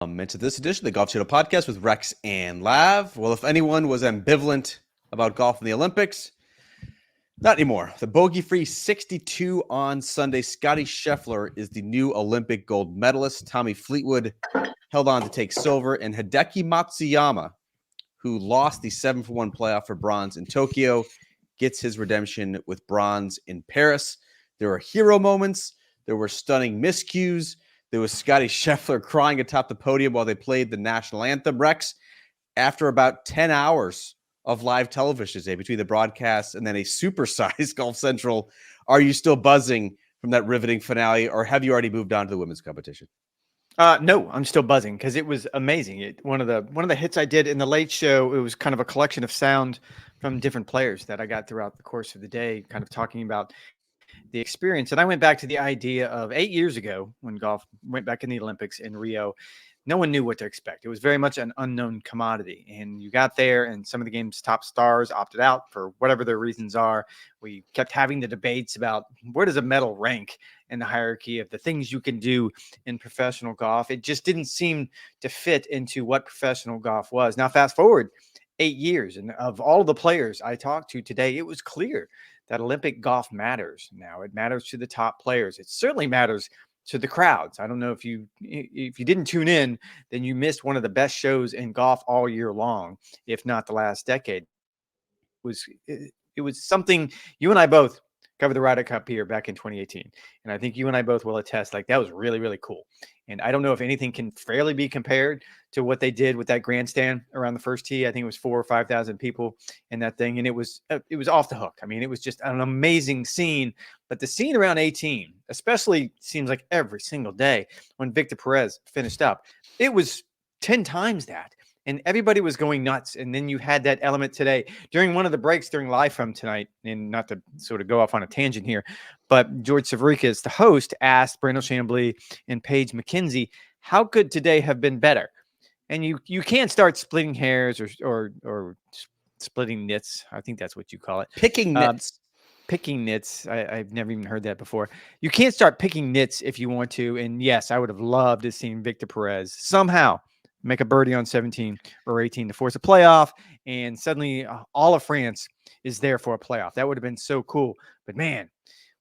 Into this edition of the Golf Channel Podcast with Rex and Lav. Well, if anyone was ambivalent about golf in the Olympics, not anymore. The bogey-free 62 on Sunday. Scottie Scheffler is the new Olympic gold medalist. Tommy Fleetwood held on to take silver, and Hideki Matsuyama, who lost the 7-for-1 playoff for bronze in Tokyo, gets his redemption with bronze in Paris. There were hero moments. There were stunning miscues. There was Scottie Scheffler crying atop the podium while they played the national anthem. Rex, after about 10 hours of live television today between the broadcasts and then a supersized Golf Central, are you still buzzing from that riveting finale, or have you already moved on to the women's competition? No, I'm still buzzing because it was amazing. One of the hits I did in the late show, it was kind of a collection of sound from different players that I got throughout the course of the day, kind of talking about the experience. And I went back to the idea of 8 years ago when golf went back in the Olympics in Rio. No one knew what to expect. It was very much an unknown commodity. And you got there, and some of the game's top stars opted out for whatever their reasons are. We kept having the debates about where does a medal rank in the hierarchy of the things you can do in professional golf. It just didn't seem to fit into what professional golf was. Now, fast forward 8 years, and of all of the players I talked to today, it was clear that Olympic golf matters now. It matters to the top players. It certainly matters to the crowds. I don't know if you didn't tune in, then you missed one of the best shows in golf all year long, if not the last decade. It was something you and I both covered the Ryder Cup here back in 2018. And I think you and I both will attest, like, that was really, really cool. And I don't know if anything can fairly be compared to what they did with that grandstand around the first tee. I think it was 4,000 or 5,000 people in that thing. And it was off the hook. I mean, it was just an amazing scene. But the scene around 18, especially seems like every single day when Victor Perez finished up, it was 10 times that. And everybody was going nuts. And then you had that element today during one of the breaks during Live From tonight, and not to sort of go off on a tangent here, but George Savarikas, the host, asked Brandel Chambly and Paige McKenzie, how could today have been better? And you can't start splitting hairs or splitting nits. I think that's what you call it. Picking nits. Picking nits. I've never even heard that before. You can't start picking nits if you want to. And yes, I would have loved to see Victor Perez somehow make a birdie on 17 or 18 to force a playoff, and suddenly all of France is there for a playoff. That would have been so cool. But man,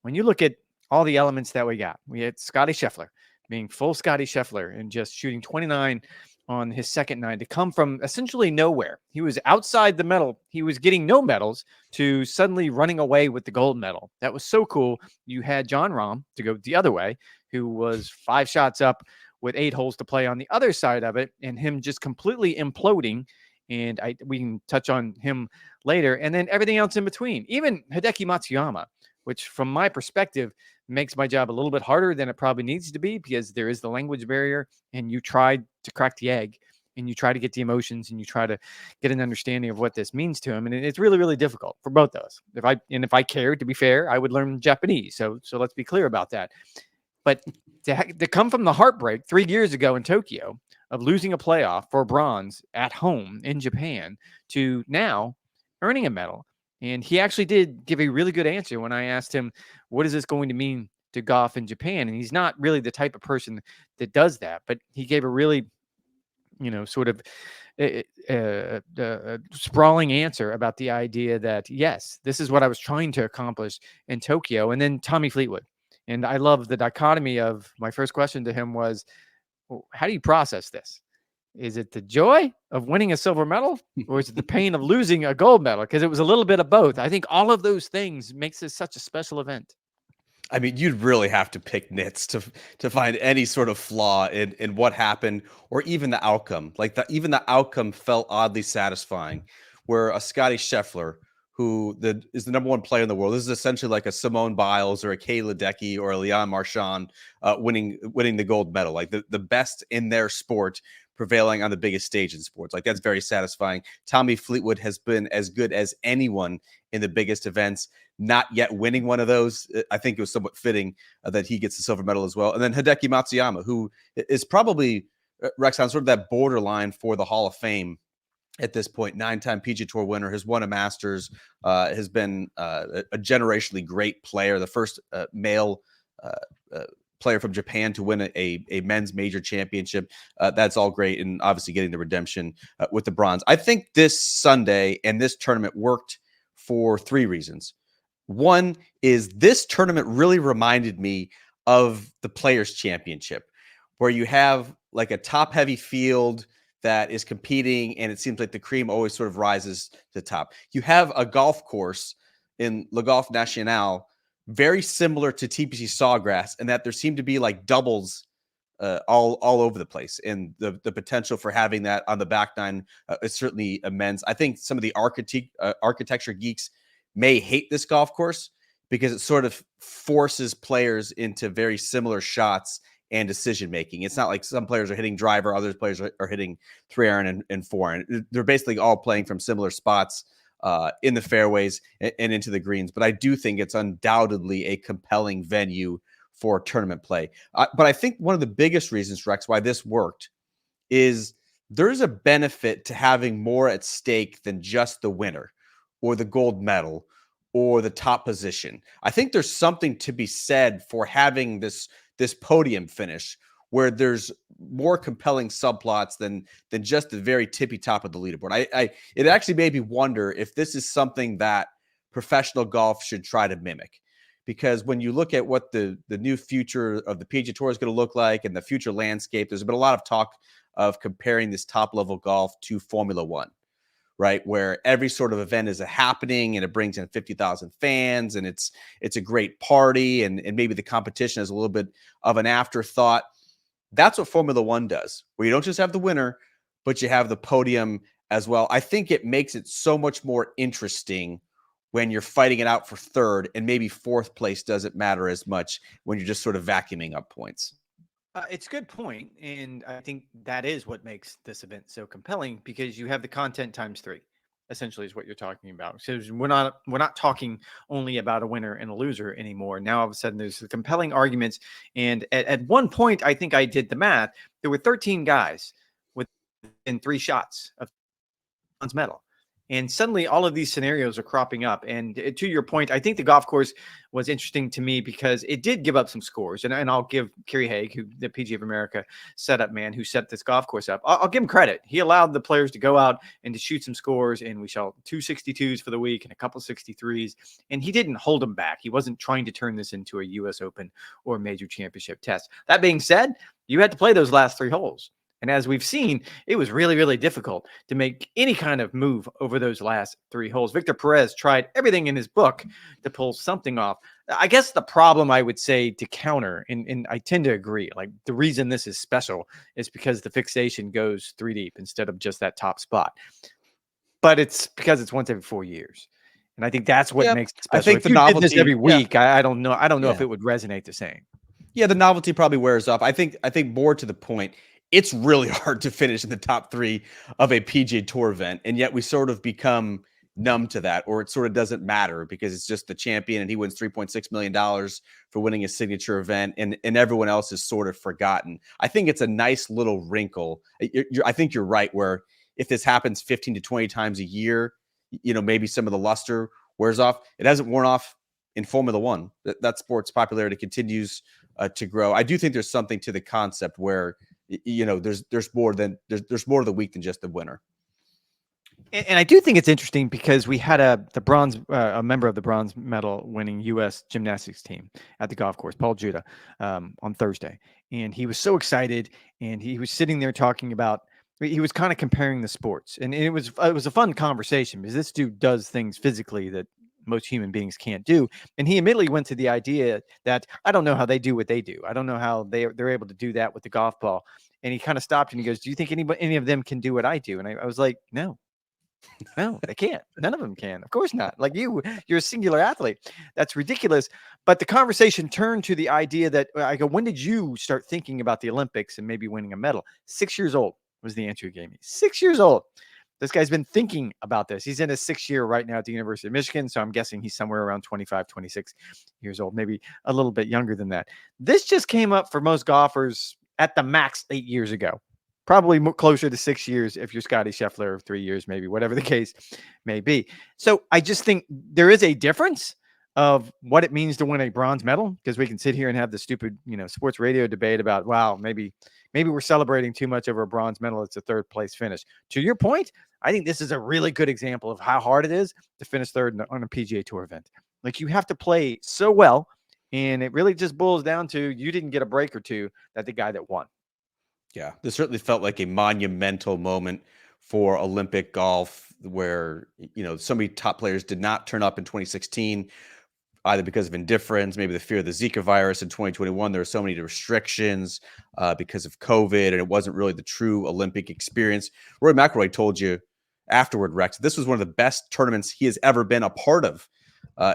when you look at all the elements that we had Scottie Scheffler being full Scottie Scheffler and just shooting 29 on his second nine to come from essentially nowhere. He was outside the medal. He was getting no medals to suddenly running away with the gold medal. That was so cool. You had Jon Rahm to go the other way, who was 5 shots up with 8 holes to play on the other side of it, and him just completely imploding. And we can touch on him later. And then everything else in between. Even Hideki Matsuyama, which from my perspective makes my job a little bit harder than it probably needs to be, because there is the language barrier, and you try to crack the egg, and you try to get the emotions, and you try to get an understanding of what this means to him. And it's really, really difficult for both of us. If I cared, to be fair, I would learn Japanese. So let's be clear about that. But to come from the heartbreak 3 years ago in Tokyo of losing a playoff for bronze at home in Japan to now earning a medal. And he actually did give a really good answer when I asked him, what is this going to mean to golf in Japan? And he's not really the type of person that does that, but he gave a really, sort of sprawling answer about the idea that, yes, this is what I was trying to accomplish in Tokyo. And then Tommy Fleetwood. And I love the dichotomy of my first question to him was, well, how do you process this? Is it the joy of winning a silver medal, or is it the pain of losing a gold medal? Because it was a little bit of both. I think all of those things makes this such a special event. I mean, you'd really have to pick nits to find any sort of flaw in what happened, or even the outcome. Like even the outcome felt oddly satisfying, where a Scottie Scheffler, who is the number 1 player in the world, this is essentially like a Simone Biles or a Kay Ledecky or a Leon Marchand winning the gold medal, like the best in their sport prevailing on the biggest stage in sports. Like, that's very satisfying. Tommy Fleetwood has been as good as anyone in the biggest events, not yet winning one of those. I think it was somewhat fitting that he gets the silver medal as well. And then Hideki Matsuyama, who is probably, Rex, on sort of that borderline for the Hall of Fame at this point. 9-time PGA Tour winner, has won a Masters, has been a generationally great player, the first male player from Japan to win a men's major championship. That's all great. And obviously getting the redemption with the bronze. I think this Sunday and this tournament worked for 3 reasons. One is this tournament really reminded me of the Players' Championship, where you have like a top-heavy field that is competing, and it seems like the cream always sort of rises to the top. You have a golf course in Le Golf National very similar to TPC Sawgrass, and that there seem to be like doubles all over the place, and the potential for having that on the back nine is certainly immense. I think some of the architecture geeks may hate this golf course because it sort of forces players into very similar shots and decision making. It's not like some players are hitting driver, other players are hitting 3-iron and 4-iron. They're basically all playing from similar spots in the fairways and into the greens. But I do think it's undoubtedly a compelling venue for tournament play. But I think one of the biggest reasons, Rex, why this worked is there's a benefit to having more at stake than just the winner or the gold medal or the top position. I think there's something to be said for having this podium finish where there's more compelling subplots than just the very tippy top of the leaderboard. It actually made me wonder if this is something that professional golf should try to mimic. Because when you look at what the new future of the PGA Tour is going to look like and the future landscape, there's been a lot of talk of comparing this top level golf to Formula One, right? Where every sort of event is a happening and it brings in 50,000 fans and it's a great party and maybe the competition is a little bit of an afterthought. That's what Formula One does, where you don't just have the winner, but you have the podium as well. I think it makes it so much more interesting when you're fighting it out for third, and maybe fourth place doesn't matter as much when you're just sort of vacuuming up points. It's a good point, and I think that is what makes this event so compelling because you have the content times 3. Essentially, is what you're talking about. So we're not talking only about a winner and a loser anymore. Now all of a sudden there's compelling arguments, and at one point I think I did the math. There were 13 guys within 3 shots of bronze medal. And suddenly all of these scenarios are cropping up. And to your point, I think the golf course was interesting to me because it did give up some scores. And I'll give Kerry Haig, who the PGA of America setup man who set this golf course up, I'll give him credit. He allowed the players to go out and to shoot some scores. And we saw 2 62s for the week and a couple 63s. And he didn't hold them back. He wasn't trying to turn this into a U.S. Open or major championship test. That being said, you had to play those last 3 holes. And as we've seen, it was really, really difficult to make any kind of move over those last 3 holes. Victor Perez tried everything in his book to pull something off. I guess the problem I would say to counter, and I tend to agree, like the reason this is special is because the fixation goes 3 deep instead of just that top spot. But it's because it's once every 4 years. And I think that's what makes it special. I think if the you novelty did this every week, I don't know. I don't know if it would resonate the same. Yeah, the novelty probably wears off. I think more to the point, it's really hard to finish in the top 3 of a PGA Tour event, and yet we sort of become numb to that, or it sort of doesn't matter because it's just the champion and he wins $3.6 million for winning a signature event, and everyone else is sort of forgotten. I think it's a nice little wrinkle. I think you're right, where if this happens 15 to 20 times a year, maybe some of the luster wears off. It hasn't worn off in Formula One. That sport's popularity continues to grow. I do think there's something to the concept where there's more to the week than just the winner. And I do think it's interesting because we had a member of the bronze medal winning U.S. gymnastics team at the golf course, Paul Judah, on Thursday, and he was so excited, and he was sitting there talking about. He was kind of comparing the sports, and it was a fun conversation because this dude does things physically that most human beings can't do. And he immediately went to the idea that I don't know how they do what they do. I don't know how they're able to do that with the golf ball. And he kind of stopped and he goes, do you think any of them can do what I do? And I was like, no, they can't. None of them can. Of course not. Like you're a singular athlete. That's ridiculous. But the conversation turned to the idea that I go, when did you start thinking about the Olympics and maybe winning a medal? 6 years old was the answer he gave me. 6 years old. This guy's been thinking about this. He's in his 6th year right now at the University of Michigan. So I'm guessing he's somewhere around 25, 26 years old, maybe a little bit younger than that. This just came up for most golfers at the max 8 years ago, probably closer to 6 years if you're Scottie Scheffler, or 3 years, maybe, whatever the case may be. So I just think there is a difference of what it means to win a bronze medal, because we can sit here and have the stupid, sports radio debate about, wow, maybe we're celebrating too much over a bronze medal. It's a third place finish. To your point, I think this is a really good example of how hard it is to finish third on a PGA Tour event. Like, you have to play so well, and it really just boils down to you didn't get a break or two that the guy that won. Yeah, this certainly felt like a monumental moment for Olympic golf where, so many top players did not turn up in 2016, either because of indifference, maybe the fear of the Zika virus. In 2021, there were so many restrictions because of COVID, and it wasn't really the true Olympic experience. Rory McIlroy told you afterward, Rex, this was one of the best tournaments he has ever been a part of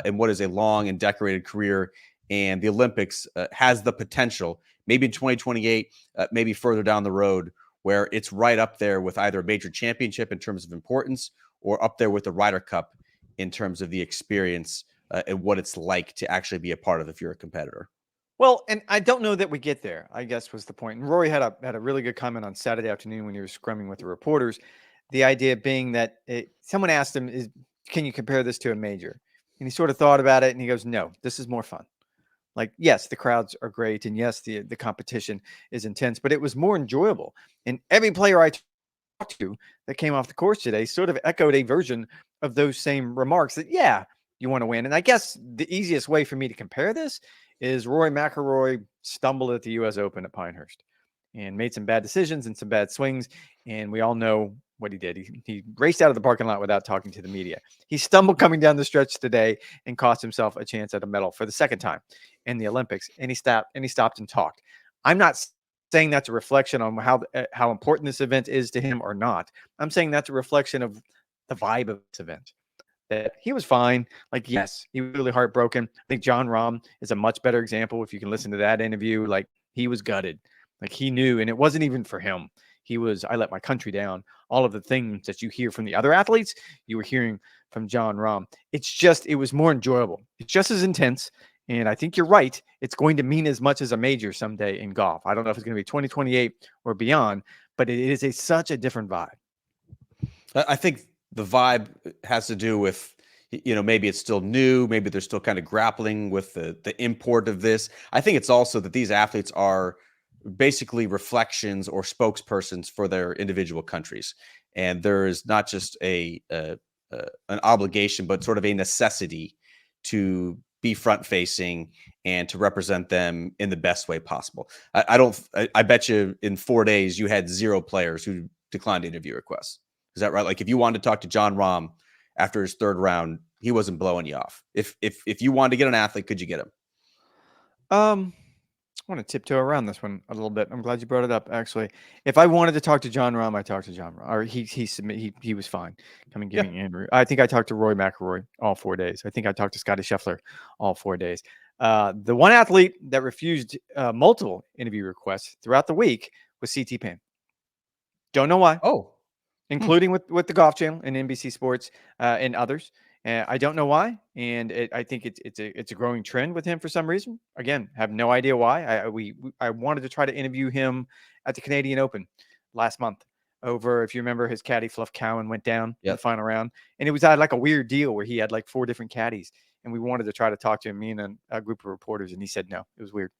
in what is a long and decorated career. And the Olympics has the potential, maybe in 2028, maybe further down the road, where it's right up there with either a major championship in terms of importance or up there with the Ryder Cup in terms of the experience and what it's like to actually be a part of if you're a competitor. Well, and I don't know that we get there, I guess, was the point. And Rory had a really good comment on Saturday afternoon when he was scrumming with the reporters. The idea being that someone asked him, can you compare this to a major? And he sort of thought about it, and he goes, no, this is more fun. Like, yes, the crowds are great, and yes, the competition is intense, but it was more enjoyable. And every player I talked to that came off the course today sort of echoed a version of those same remarks, that, yeah, you want to win. And I guess the easiest way for me to compare this is Rory McIlroy stumbled at the U.S. Open at Pinehurst and made some bad decisions and some bad swings, and we all know what he did. He raced out of the parking lot without talking to the media. He stumbled coming down the stretch today and cost himself a chance at a medal for the second time in the Olympics. And he stopped and talked. I'm not saying that's a reflection on how important this event is to him or not. I'm saying that's a reflection of the vibe of this event. That he was fine. Like, yes, he was really heartbroken. I think Jon Rahm is a much better example. If you can listen to that interview, like, he was gutted. Like, he knew, and it wasn't even for him. He was, I let my country down. All of the things that you hear from the other athletes, you were hearing from Jon Rahm. It was more enjoyable. It's just as intense. And I think you're right. It's going to mean as much as a major someday in golf. I don't know if it's going to be 2028 or beyond, but it is such a different vibe. I think the vibe has to do with, maybe it's still new. Maybe they're still kind of grappling with the import of this. I think it's also that these athletes are basically reflections or spokespersons for their individual countries. And there is not just an obligation, but sort of a necessity to be front facing and to represent them in the best way possible. I bet you in 4 days you had 0 players who declined interview requests. Is that right? Like, if you wanted to talk to Jon Rahm after his third round, he wasn't blowing you off. If you wanted to get an athlete, could you get him? I want to tiptoe around this one a little bit. I'm glad you brought it up. Actually, if I wanted to talk to Jon Rahm, I talked to Jon Rahm, or he was fine. Come and give me Andrew. I think I talked to Rory McIlroy all 4 days. I think I talked to Scottie Scheffler all 4 days. The one athlete that refused multiple interview requests throughout the week was CT Pan. Don't know why. Including with the Golf Channel and NBC Sports and others. I don't know why, and I think it's a growing trend with him for some reason. Again, have no idea why. I wanted to try to interview him at the Canadian Open last month. Over, if you remember, his caddy Fluff Cowan went down in the final round, and it was like a weird deal where he had like 4 different caddies, and we wanted to try to talk to him, me and a group of reporters, and he said no. It was weird.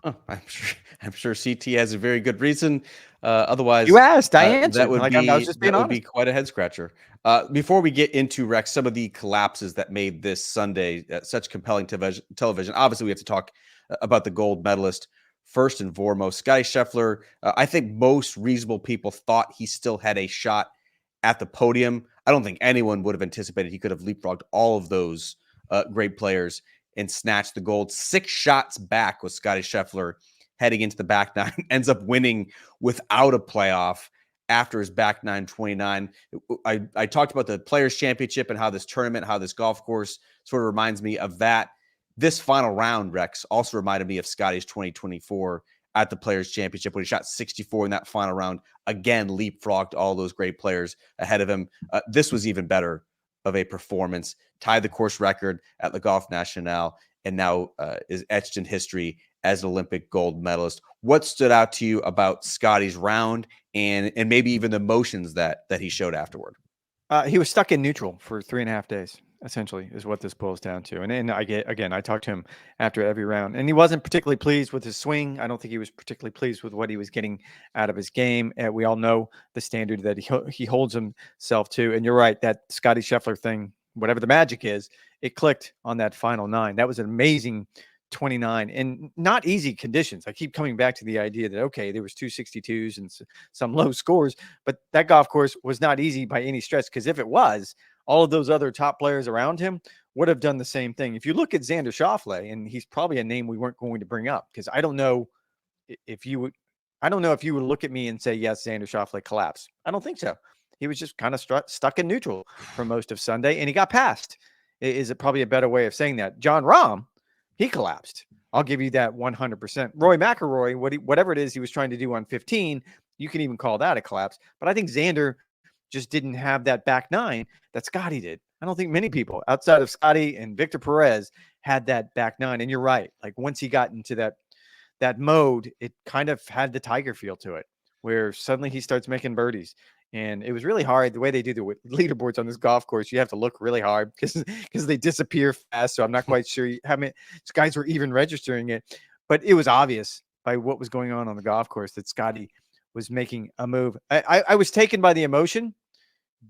Oh, I'm sure CT has a very good reason. Otherwise, you asked, I answered. That would I was just being honest. Would be quite a head scratcher. Before we get into, Rex, some of the collapses that made this Sunday such compelling television. Obviously, we have to talk about the gold medalist first and foremost, Scottie Scheffler. I think most reasonable people thought he still had a shot at the podium. I don't think anyone would have anticipated he could have leapfrogged all of those great players and snatched the gold. 6 shots back with Scottie Scheffler heading into the back nine, ends up winning without a playoff after his back nine 29. I talked about the Players' Championship and how this tournament, how this golf course sort of reminds me of that. This final round, Rex, also reminded me of Scottie's 2024 at the Players' Championship when he shot 64 in that final round. Again, leapfrogged all those great players ahead of him. This was even better of a performance, tied the course record at Le Golf National, and now is etched in history as an Olympic gold medalist. What stood out to you about Scottie's round and maybe even the emotions that he showed afterward? He was stuck in neutral for 3.5 days. essentially, is what this boils down to. And I talked to him after every round, and he wasn't particularly pleased with his swing. I don't think he was particularly pleased with what he was getting out of his game. And we all know the standard that he holds himself to. And you're right, that Scottie Scheffler thing, whatever the magic is, it clicked on that final 9. That was an amazing 29 and not easy conditions. I keep coming back to the idea that, okay, there was 262s and some low scores, but that golf course was not easy by any stretch, because if it was, all of those other top players around him would have done the same thing. If you look at Xander Schauffele, and he's probably a name we weren't going to bring up, because I don't know if you would look at me and say, yes, Xander Schauffele collapsed. I don't think so. He was just kind of stuck in neutral for most of Sunday, and he got passed. Is it probably a better way of saying that? Jon Rahm, he collapsed. I'll give you that 100%. Rory McIlroy, whatever it is he was trying to do on 15, you can even call that a collapse. But I think Xander just didn't have that back 9 that Scottie did. I don't think many people outside of Scottie and Victor Perez had that back 9. And you're right. Like, once he got into that mode, it kind of had the Tiger feel to it, where suddenly he starts making birdies. And it was really hard the way they do the leaderboards on this golf course. You have to look really hard because they disappear fast. So I'm not quite sure how many guys were even registering it, but it was obvious by what was going on the golf course that Scottie was making a move. I was taken by the emotion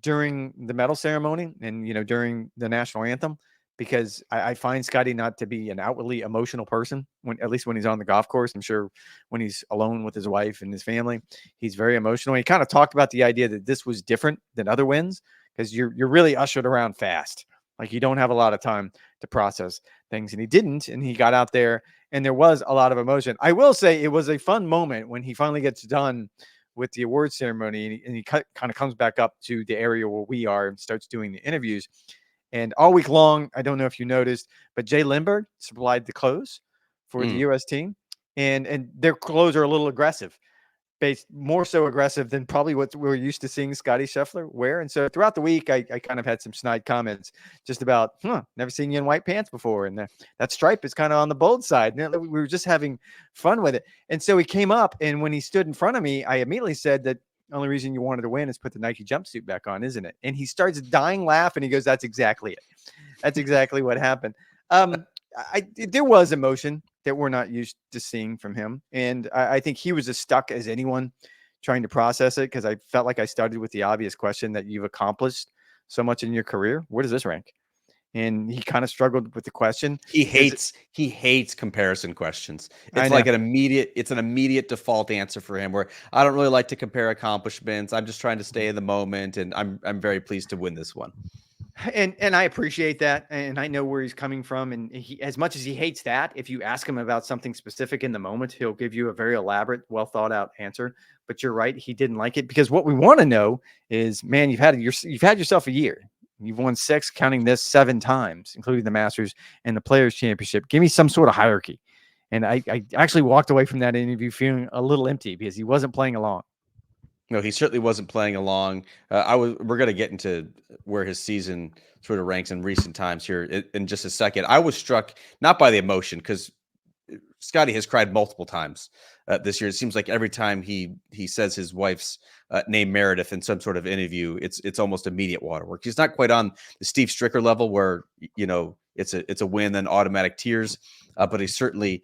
during the medal ceremony and, during the national anthem, because I find Scottie not to be an outwardly emotional person, at least when he's on the golf course. I'm sure when he's alone with his wife and his family, he's very emotional. He kind of talked about the idea that this was different than other wins, because you're really ushered around fast. Like, you don't have a lot of time to process things, and he didn't, and he got out there, and there was a lot of emotion. I will say it was a fun moment when he finally gets done with the award ceremony, and he kind of comes back up to the area where we are and starts doing the interviews. And all week long, I don't know if you noticed, but Jay Lindbergh supplied the clothes for the U.S. team, and their clothes are a little aggressive, more so aggressive than probably what we're used to seeing Scottie Scheffler wear. And so throughout the week, I kind of had some snide comments just about, never seen you in white pants before, and that stripe is kind of on the bold side. And we were just having fun with it. And so he came up, and when he stood in front of me, I immediately said that the only reason you wanted to win is put the Nike jumpsuit back on, isn't it? And he starts dying laugh, and he goes, "That's exactly it. That's exactly what happened." There was emotion that we're not used to seeing from him, and I think he was as stuck as anyone trying to process it, because I felt like I started with the obvious question that you've accomplished so much in your career. Where does this rank? And he kind of struggled with the question. He hates comparison questions. I It's know. like an immediate default answer for him, where I don't really like to compare accomplishments. I'm just trying to stay in the moment, and I'm very pleased to win this one. And I appreciate that, and I know where he's coming from. And he, as much as he hates that, if you ask him about something specific in the moment, he'll give you a very elaborate, well thought out answer. But you're right, he didn't like it, because what we want to know is, man, you've had yourself a year. You've won 6, counting this 7 times, including the Masters and the Players Championship. Give me some sort of hierarchy. And I actually walked away from that interview feeling a little empty, because he wasn't playing along. No, he certainly wasn't playing along. We're going to get into where his season sort of ranks in recent times here in just a second. I was struck not by the emotion, because Scottie has cried multiple times this year. It seems like every time he says his wife's name, Meredith, in some sort of interview, it's almost immediate waterworks. He's not quite on the Steve Stricker level, where it's a win then automatic tears, but he certainly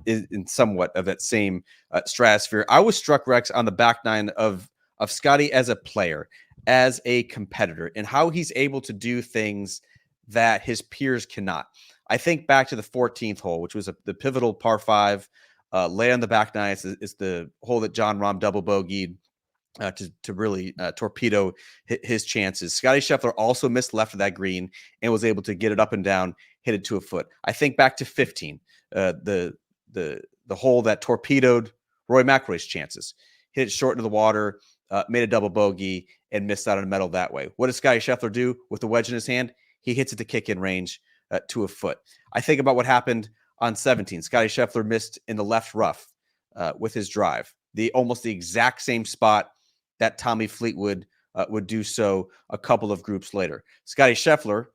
is in somewhat of that same stratosphere. I was struck, Rex, on the back 9 of Scottie as a player, as a competitor, and how he's able to do things that his peers cannot. I think back to the 14th hole, which was the pivotal par 5, lay on the back 9. It's the hole that Jon Rahm double bogeyed to really torpedo his chances. Scottie Scheffler also missed left of that green and was able to get it up and down, hit it to a foot. I think back to 15, the hole that torpedoed Rory McIlroy's chances. Hit it short into the water, made a double bogey, and missed out on a medal that way. What does Scottie Scheffler do with the wedge in his hand? He hits it to kick-in range to a foot. I think about what happened on 17. Scottie Scheffler missed in the left rough with his drive. Almost the exact same spot that Tommy Fleetwood would do so a couple of groups later. Scottie Scheffler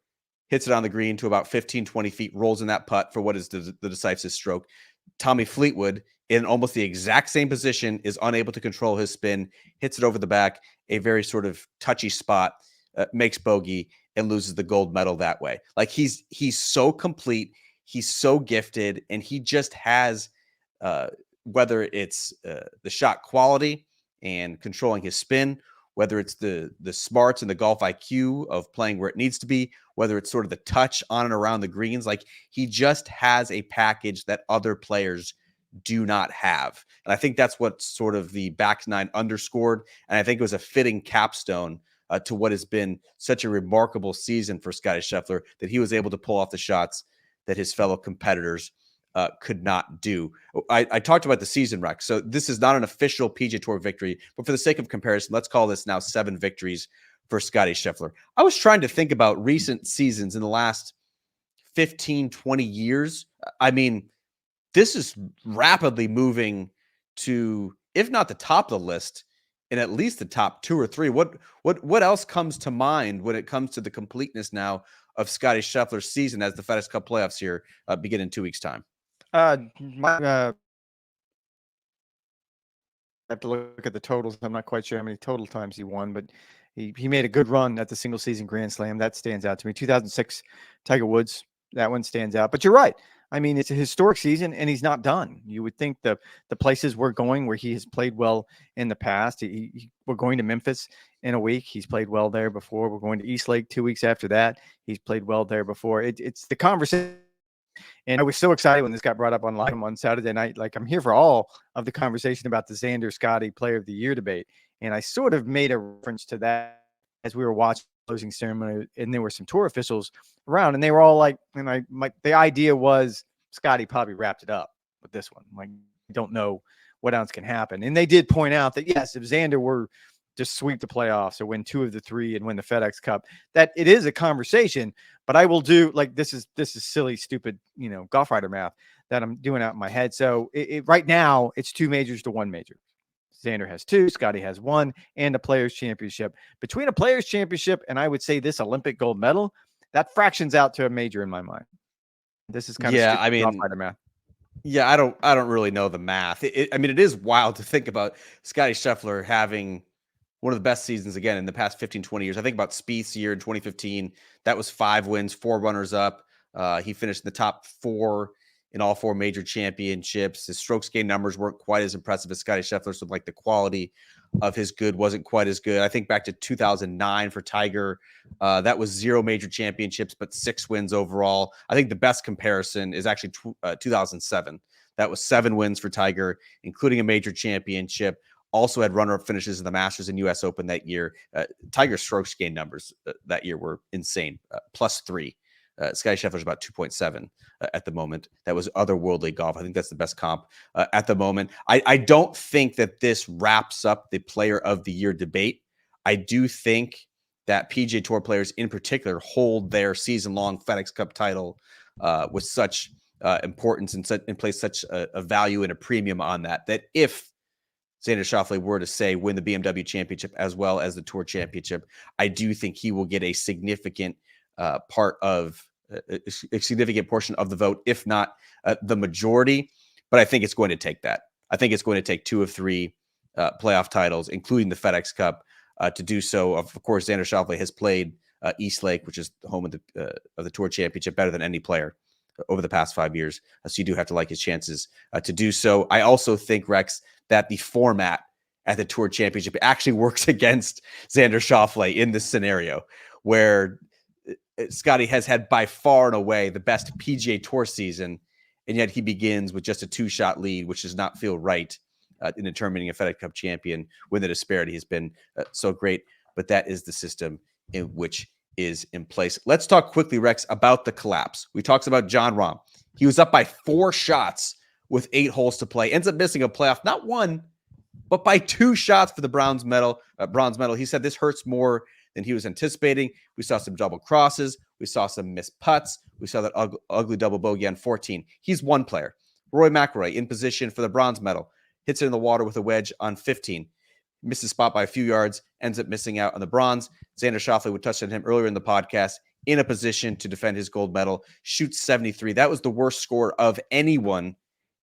hits it on the green to about 15, 20 feet, rolls in that putt for what is the decisive stroke. Tommy Fleetwood, in almost the exact same position, is unable to control his spin, hits it over the back, a very sort of touchy spot, makes bogey, and loses the gold medal that way. Like he's so complete, he's so gifted, and he just has whether it's the shot quality and controlling his spin, whether it's the smarts and the golf IQ of playing where it needs to be, whether it's sort of the touch on and around the greens, like he just has a package that other players do not have. And I think that's what sort of the back nine underscored. And I think it was a fitting capstone to what has been such a remarkable season for Scottie Scheffler, that he was able to pull off the shots that his fellow competitors could not do. I talked about the season, Rex. So this is not an official PGA Tour victory, but for the sake of comparison, let's call this now 7 victories for Scottie Scheffler. I was trying to think about recent seasons in the last 15, 20 years. I mean, this is rapidly moving to, if not the top of the list, in at least the top 2 or 3. What else comes to mind when it comes to the completeness now of Scottie Scheffler's season as the FedEx Cup playoffs here begin in 2 weeks' time? I have to look at the totals. I'm not quite sure how many total times he won, but he made a good run at the single season Grand Slam. That stands out to me. 2006 Tiger Woods, that one stands out. But you're right. I mean, it's a historic season, and he's not done. You would think the places we're going where he has played well in the past. We're going to Memphis in a week. He's played well there before. We're going to East Lake 2 weeks after that. He's played well there before. It's the conversation. And I was so excited when this got brought up on live on Saturday night. Like, I'm here for all of the conversation about the Xander Scottie Player of the Year debate. And I sort of made a reference to that as we were watching the closing ceremony, and there were some tour officials around, and they were all like, and the idea was Scottie probably wrapped it up with this one. Like, don't know what else can happen. And they did point out that, yes, if Xander were to sweep the playoffs or win 2 of the 3 and win the FedEx Cup, that it is a conversation. But I will do, like, this is silly, stupid, golf writer math that I'm doing out in my head. So right now it's 2 majors to 1 major. Xander has 2, Scottie has 1, and a Players Championship. Between a Players Championship and I would say this Olympic gold medal, that fractions out to a major in my mind. This is kind of stupid golf writer math. Yeah, I don't really know the math. I mean, it is wild to think about Scottie Scheffler having one of the best seasons again in the past 15, 20 years. I think about Spieth's year in 2015. That was 5 wins, 4 runners up. He finished in the top 4 in all 4 major championships. His strokes gained numbers weren't quite as impressive as Scottie Scheffler, so like the quality of his good wasn't quite as good. I think back to 2009 for Tiger. That was 0 major championships, but 6 wins overall. I think the best comparison is actually 2007. That was 7 wins for Tiger, including a major championship. Also had runner-up finishes in the Masters and U.S. Open that year. Tiger's strokes gained numbers that year were insane, +3. Scottie Scheffler's about 2.7 at the moment. That was otherworldly golf. I think that's the best comp at the moment. I don't think that this wraps up the Player of the Year debate. I do think that PGA Tour players in particular hold their season-long FedEx Cup title with such importance and place such a value and a premium on that if Xander Schauffele were to say win the BMW Championship as well as the Tour Championship, I do think he will get a significant part of a significant portion of the vote, if not the majority. But I think it's going to take that. I think it's going to take 2 of 3 playoff titles, including the FedEx Cup, to do so. Of course, Xander Schauffele has played East Lake, which is the home of the Tour Championship, better than any player over the past 5 years. So you do have to like his chances to do so. I also think, Rex, that the format at the Tour Championship actually works against Xander Schauffele in this scenario, where Scottie has had by far and away the best PGA Tour season, and yet he begins with just a 2-shot lead, which does not feel right in determining a FedEx Cup champion when the disparity has been so great. But that is the system in which is in place. Let's talk quickly, Rex, about the collapse. We talked about Jon Rahm. He was up by 4 shots with 8 holes to play. Ends up missing a playoff, not 1, but by 2 shots for the bronze medal. He said this hurts more than he was anticipating. We saw some double crosses. We saw some missed putts. We saw that ugly double bogey on 14. He's one player. Rory McIlroy in position for the bronze medal. Hits it in the water with a wedge on 15. Misses spot by a few yards. Ends up missing out on the bronze. Xander Schauffele, we touched on him earlier in the podcast, in a position to defend his gold medal. Shoots 73. That was the worst score of anyone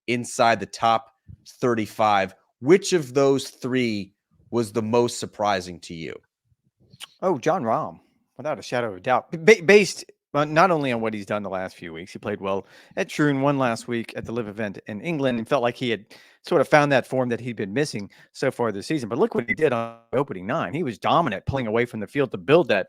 inside the top 35. Which of those 3 was the most surprising to you? Oh, Jon Rahm. Without a shadow of a doubt. Based not only on what he's done the last few weeks, he played well at Troon, won last week at the Live event in England, and felt like he had sort of found that form that he'd been missing so far this season. But look what he did on the opening 9. He was dominant, pulling away from the field to build that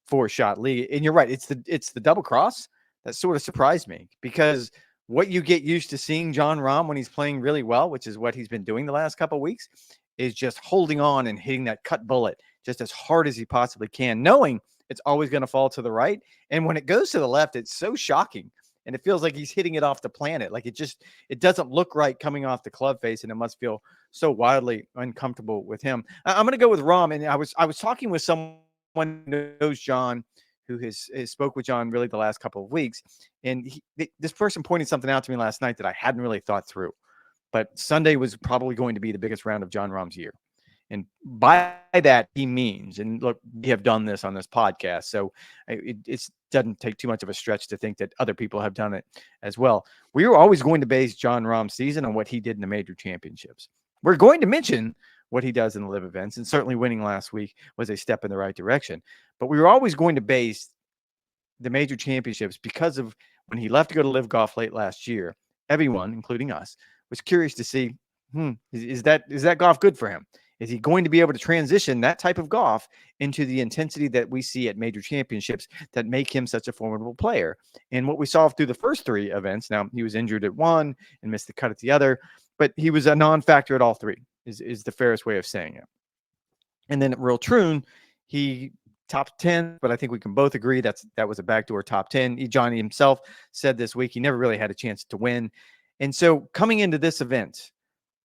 4-shot lead. And you're right, it's the double cross that sort of surprised me, because what you get used to seeing Jon Rahm when he's playing really well, which is what he's been doing the last couple of weeks, is just holding on and hitting that cut bullet just as hard as he possibly can, knowing it's always going to fall to the right. And when it goes to the left, it's so shocking. And it feels like he's hitting it off the planet. Like it doesn't look right coming off the club face, and it must feel so wildly uncomfortable with him. I'm going to go with Rahm. And I was talking with someone who knows John, who has spoke with John really the last couple of weeks. And this person pointed something out to me last night that I hadn't really thought through. But Sunday was probably going to be the biggest round of Jon Rahm's year. And by that, he means, and look, we have done this on this podcast, so it doesn't take too much of a stretch to think that other people have done it as well. We were always going to base Jon Rahm's season on what he did in the major championships. We're going to mention what he does in the live events, and certainly winning last week was a step in the right direction. But we were always going to base the major championships because of when he left to go to live golf late last year. Everyone, including us, was curious to see, is that golf good for him? Is he going to be able to transition that type of golf into the intensity that we see at major championships that make him such a formidable player? And what we saw through the first 3 events, now he was injured at one and missed the cut at the other, but he was a non-factor at all 3, is the fairest way of saying it. And then at Royal Troon, he top 10, but I think we can both agree that was a backdoor top 10. Johnny himself said this week he never really had a chance to win. And so coming into this event,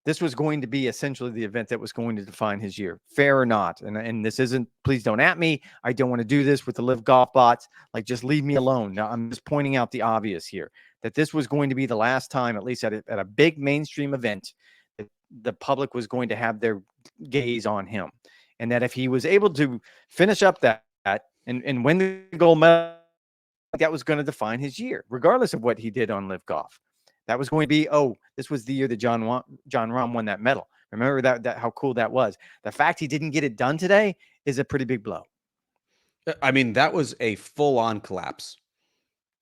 this was going to be essentially the event that was going to define his year, fair or not. And this isn't, please don't at me. I don't want to do this with the live golf bots. Like, just leave me alone. Now, I'm just pointing out the obvious here, that this was going to be the last time, at least at a big mainstream event, that the public was going to have their gaze on him. And that if he was able to finish up that and win the gold medal, that was going to define his year, regardless of what he did on live golf. That was going to be, this was the year that Jon Rahm won that medal. Remember that how cool that was. The fact he didn't get it done today is a pretty big blow. I mean, that was a full-on collapse.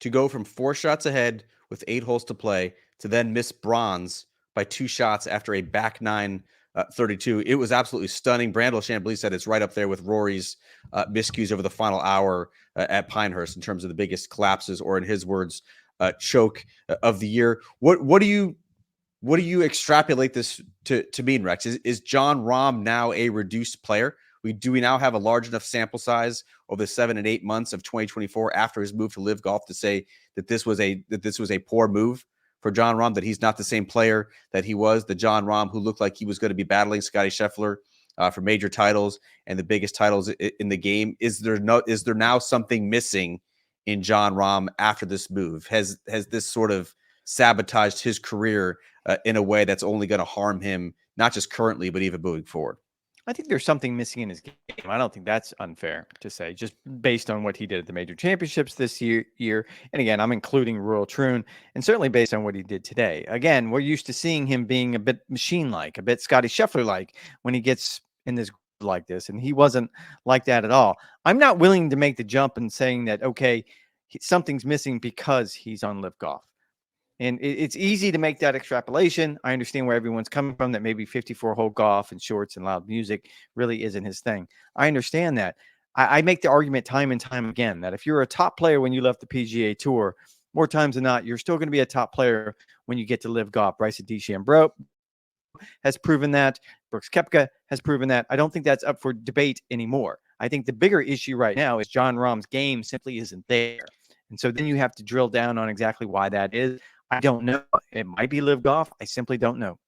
To go from 4 shots ahead with 8 holes to play to then miss bronze by 2 shots after a back 9 32. It was absolutely stunning. Brandel Chambly said it's right up there with Rory's miscues over the final hour at Pinehurst in terms of the biggest collapses, or in his words, choke of the year. What do you extrapolate this to mean, Rex? Is Jon Rahm now a reduced player? Do we now have a large enough sample size over the 7 and 8 months of 2024 after his move to live golf to say that this was a poor move for Jon Rahm, that he's not the same player that he was, the Jon Rahm who looked like he was going to be battling Scottie Scheffler for major titles and the biggest titles in the game? Is there now something missing in Jon Rahm after this move? Has this sort of sabotaged his career in a way that's only going to harm him, not just currently, but even moving forward? I think there's something missing in his game. I don't think that's unfair to say, just based on what he did at the major championships this year. And again, I'm including Royal Troon, and certainly based on what he did today. Again, we're used to seeing him being a bit machine-like, a bit Scottie Scheffler-like when he gets in this like this, and he wasn't like that at all. I'm not willing to make the jump and saying that, okay, something's missing because he's on live golf. And it's easy to make that extrapolation. I understand where everyone's coming from, that maybe 54-hole golf and shorts and loud music really isn't his thing. I understand that. I make the argument time and time again that if you're a top player when you left the PGA Tour, more times than not, you're still going to be a top player when you get to live golf. Bryson DeChambeau has proven that. Brooks Koepka has proven that. I don't think that's up for debate anymore. I think the bigger issue right now is Jon Rahm's game simply isn't there. And so then you have to drill down on exactly why that is. I don't know. It might be live golf. I simply don't know.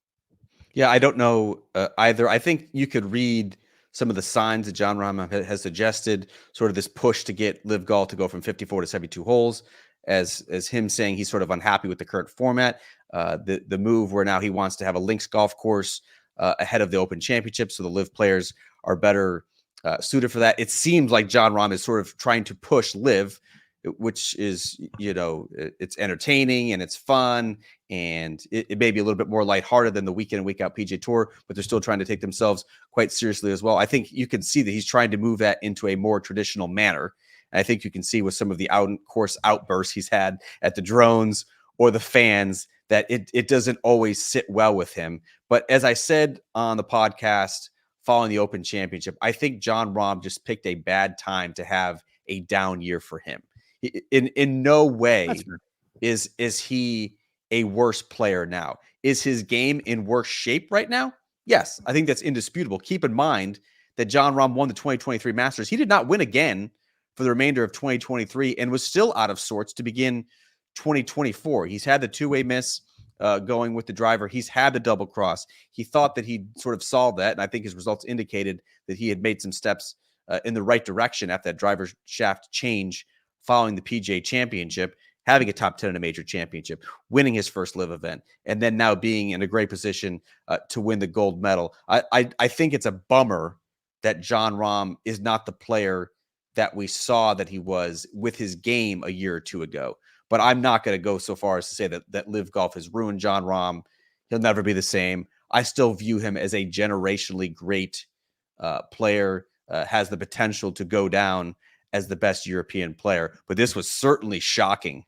Yeah, I don't know either. I think you could read some of the signs that Jon Rahm has suggested, sort of this push to get live golf to go from 54 to 72 holes, as him saying he's sort of unhappy with the current format. The move where now he wants to have a links golf course ahead of the Open Championship, so the live players are better suited for that. It seems like Jon Rahm is sort of trying to push live, which is, it's entertaining and it's fun, and it may be a little bit more lighthearted than the week in and week out PGA Tour, but they're still trying to take themselves quite seriously as well. I think you can see that he's trying to move that into a more traditional manner. And I think you can see with some of the out-course outbursts he's had at the drones or the fans that it doesn't always sit well with him. But as I said on the podcast following the Open Championship, I think Jon Rahm just picked a bad time to have a down year for him. In no way is he a worse player now. Is his game in worse shape right now? Yes, I think that's indisputable. Keep in mind that Jon Rahm won the 2023 Masters. He did not win again for the remainder of 2023 and was still out of sorts to begin 2024. He's had the two-way miss going with the driver. He's had the double cross. He thought that he'd sort of solved that, and I think his results indicated that he had made some steps in the right direction after that driver's shaft change following the PGA Championship, having a top 10 in a major championship, winning his first live event, and then now being in a great position to win the gold medal. I think it's a bummer that Jon Rahm is not the player that we saw that he was with his game a year or two ago. But I'm not going to go so far as to say that live golf has ruined Jon Rahm. He'll never be the same. I still view him as a generationally great player, has the potential to go down as the best European player. But this was certainly shocking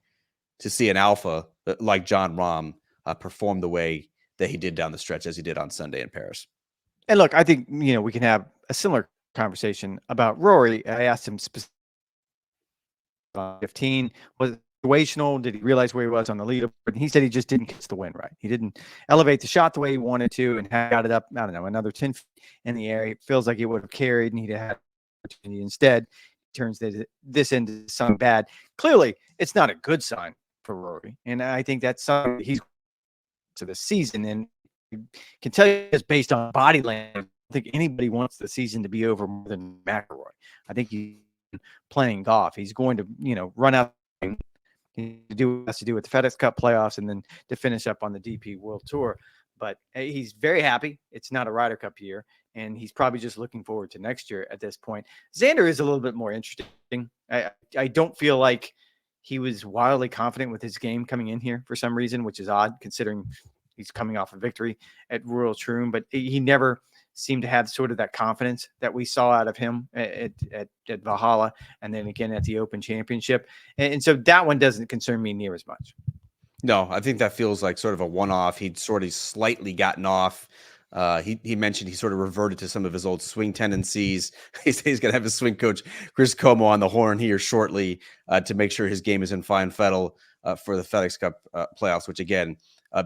to see an alpha like Jon Rahm perform the way that he did down the stretch as he did on Sunday in Paris. And look, I think, we can have a similar conversation about Rory. I asked him specifically 15, was it situational? Did he realize where he was on the leaderboard? And he said he just didn't catch the wind right. He didn't elevate the shot the way he wanted to and got it up, I don't know, another 10 feet in the air. It feels like he would have carried and he'd have had opportunity. Instead, he turns this into something bad. Clearly, it's not a good sign for Rory. And I think that's something that he's to the season. And you can tell you it's based on body language. I don't think anybody wants the season to be over more than McIlroy. I think he's playing golf. He's going to, run out and has to do with the FedEx Cup playoffs and then to finish up on the DP World Tour. But he's very happy. It's not a Ryder Cup year, and he's probably just looking forward to next year at this point. Xander is a little bit more interesting. I don't feel like he was wildly confident with his game coming in here for some reason, which is odd considering he's coming off a victory at Royal Troon, but he never seemed to have sort of that confidence that we saw out of him at Valhalla and then again at the Open Championship. And so that one doesn't concern me near as much. No, I think that feels like sort of a one-off. He'd sort of slightly gotten off. He mentioned he sort of reverted to some of his old swing tendencies. He's going to have his swing coach, Chris Como, on the horn here shortly to make sure his game is in fine fettle for the FedEx Cup playoffs, which again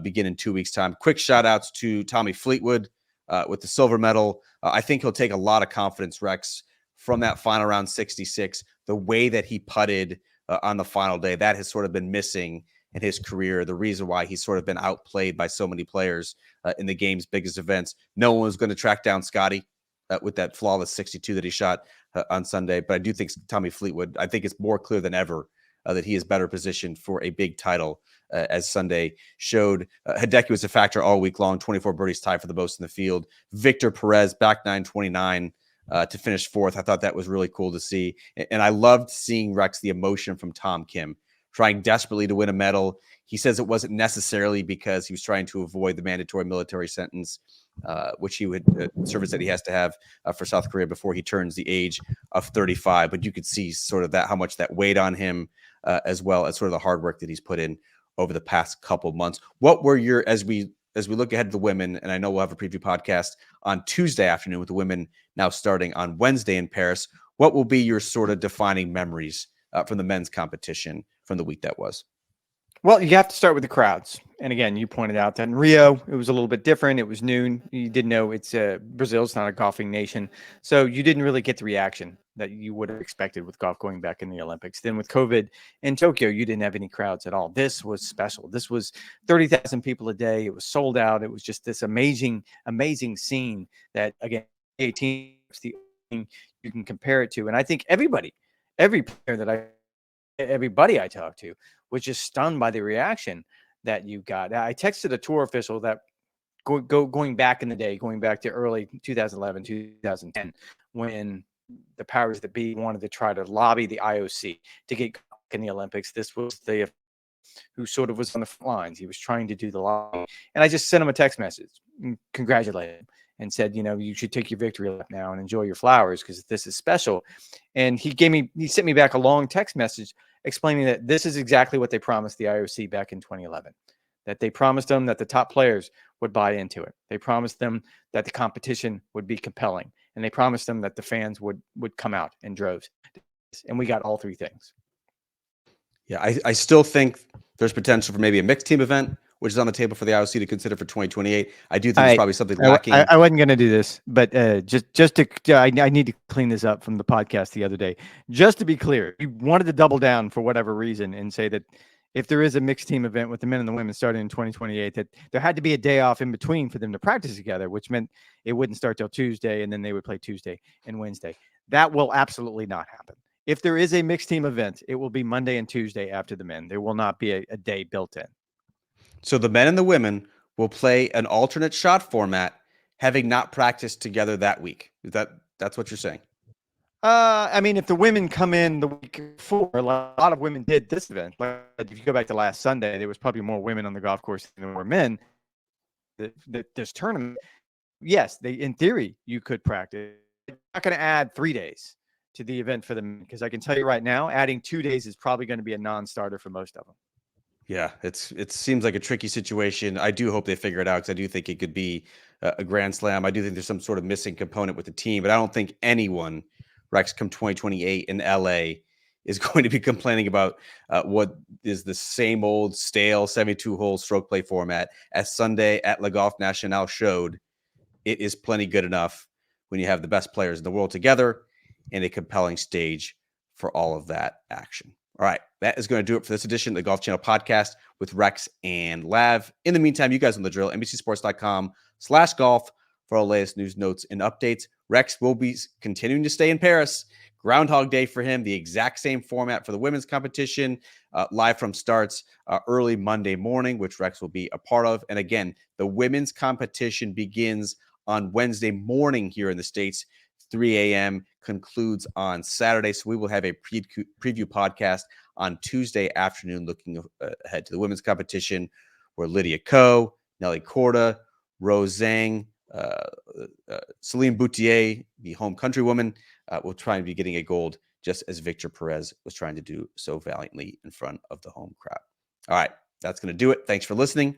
begin in 2 weeks' time. Quick shout-outs to Tommy Fleetwood with the silver medal. I think he'll take a lot of confidence, Rex, from that final round 66. The way that he putted on the final day, that has sort of been missing in his career, the reason why he's sort of been outplayed by so many players in the game's biggest events. No one was going to track down Scottie with that flawless 62 that he shot on Sunday. But I do think Tommy Fleetwood, I think it's more clear than ever that he is better positioned for a big title as Sunday showed. Hideki was a factor all week long, 24 birdies tied for the most in the field. Victor Perez back 929 to finish fourth. I thought that was really cool to see. And I loved seeing, Rex, the emotion from Tom Kim, trying desperately to win a medal. He says it wasn't necessarily because he was trying to avoid the mandatory military sentence, which he would service that he has to have for South Korea before he turns the age of 35. But you could see sort of that, how much that weighed on him, as well as sort of the hard work that he's put in over the past couple months. What were your, as we look ahead to the women, and I know we'll have a preview podcast on Tuesday afternoon with the women now starting on Wednesday in Paris, what will be your sort of defining memories from the men's competition from the week that was? Well, you have to start with the crowds. And again, you pointed out that in Rio, it was a little bit different. It was noon. You didn't know Brazil's not a golfing nation. So you didn't really get the reaction that you would have expected with golf going back in the Olympics. Then with COVID in Tokyo, you didn't have any crowds at all. This was special. This was 30,000 people a day. It was sold out. It was just this amazing, amazing scene that, again, 18 is the only thing you can compare it to. And I think everybody I talked to was just stunned by the reaction that you got. I texted a tour official that going back in the day, going back to early 2011, 2010, when the powers that be wanted to try to lobby the IOC to get in the Olympics. This was the who sort of was on the front lines. He was trying to do the lobby. And I just sent him a text message, congratulating him. and said, you should take your victory lap now and enjoy your flowers because this is special. And he sent me back a long text message explaining that this is exactly what they promised the IOC back in 2011, that they promised them that the top players would buy into it. They promised them that the competition would be compelling, and they promised them that the fans would come out in droves. And we got all three things. Yeah, I still think there's potential for maybe a mixed team event, which is on the table for the IOC to consider for 2028. I do think there's probably something lacking. I wasn't going to do this, but just to, I need to clean this up from the podcast the other day. Just to be clear, we wanted to double down for whatever reason and say that if there is a mixed team event with the men and the women starting in 2028, that there had to be a day off in between for them to practice together, which meant it wouldn't start till Tuesday, and then they would play Tuesday and Wednesday. That will absolutely not happen. If there is a mixed team event, it will be Monday and Tuesday after the men. There will not be a day built in. So the men and the women will play an alternate shot format, having not practiced together that week. That's what you're saying? I mean, if the women come in the week before, a lot of women did this event. Like if you go back to last Sunday, there was probably more women on the golf course than there were men. This tournament, yes, in theory, you could practice. You're not going to add 3 days to the event for them, because I can tell you right now, adding 2 days is probably going to be a non-starter for most of them. Yeah, it seems like a tricky situation. I do hope they figure it out, because I do think it could be a grand slam. I do think there's some sort of missing component with the team, but I don't think anyone, Rex, come 2028 in LA is going to be complaining about what is the same old stale 72-hole stroke play format. As Sunday at Le Golf National showed, it is plenty good enough when you have the best players in the world together and a compelling stage for all of that action. All right, that is going to do it for this edition of the Golf Channel podcast with Rex and Lav. In the meantime, you guys know the drill, NBCSports.com/golf for all the latest news, notes, and updates. Rex will be continuing to stay in Paris. Groundhog Day for him, the exact same format for the women's competition, live from starts early Monday morning, which Rex will be a part of. And again, the women's competition begins on Wednesday morning here in the States. 3 a.m. concludes on Saturday. So we will have a preview podcast on Tuesday afternoon, looking ahead to the women's competition, where Lydia Ko, Nelly Korda, Rose Zhang, Celine Boutier, the home country woman, will try and be getting a gold, just as Victor Perez was trying to do so valiantly in front of the home crowd. All right, that's going to do it. Thanks for listening.